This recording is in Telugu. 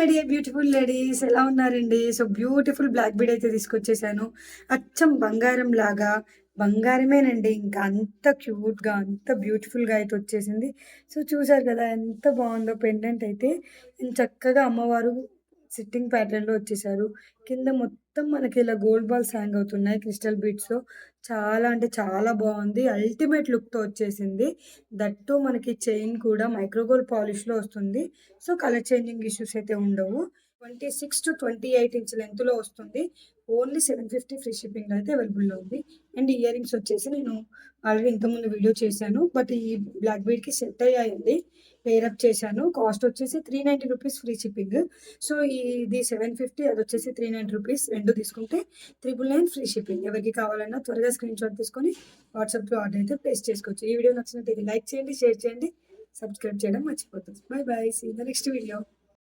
మై డియర్ బ్యూటిఫుల్ లేడీస్, ఎలా ఉన్నారండి? సో బ్యూటిఫుల్ బ్లాక్ బీడ్ అయితే తీసుకొచ్చేసాను. అచ్చం బంగారం లాగా, బంగారమేనండి. ఇంకా అంత క్యూట్‌గా, అంత బ్యూటిఫుల్‌గా అయితే వచ్చేసింది. సో చూసారు కదా ఎంత బావుందో పెండెంట్ అయితే. చక్కగా అమ్మవారు సిట్టింగ్ ప్యాటర్న్‌లో వచ్చేసారు. కింద మొత్తం మనకి ఇలా గోల్డ్ బాల్స్ హ్యాంగ్ అవుతున్నాయి క్రిస్టల్ బీడ్స్‌తో. చాలా అంటే చాలా బావుంది. అల్టిమేట్ లుక్‌తో వచ్చేసింది. దట్ టూ మనకి చైన్ కూడా మైక్రో గోల్డ్ పాలిష్‌లో వస్తుంది. సో, కలర్ చేంజింగ్ ఇష్యూస్ అయితే ఉండవు. 26-28 ఇంచ్ లెంగ్త్‌లో వస్తుంది. ఓన్లీ 750 ఫ్రీ షిప్పింగ్‌లో అయితే అవైలబుల్‌లో ఉంది. అండ్ ఇయర్ రింగ్స్ వచ్చేసి నేను ఆల్రెడీ ఇంతకుముందు వీడియో చేశాను. బట్ ఈ బ్లాక్ బీడ్‌కి సెట్ అయ్యాయండి. పెయిర్ అప్ చేశాను. కాస్ట్ వచ్చేసి రూ. 390 ఫ్రీ షిప్పింగ్. సో, ఇది 750 అదొచ్చేసి రూ. 390 రెండు తీసుకుంటే 999 ఫ్రీ షిప్పింగ్. ఎవరికి కావాలన్నా త్వరగా స్క్రీన్‌షాట్ తీసుకొని వాట్సాప్‌లో ఆర్డర్ అయితే ప్లేస్ చేసుకోవచ్చు. ఈ వీడియో నచ్చినట్టయితే లైక్ చేయండి, షేర్ చేయండి, సబ్స్క్రైబ్ చేయడం మర్చిపోద్దు. Bye bye. See you in the next video.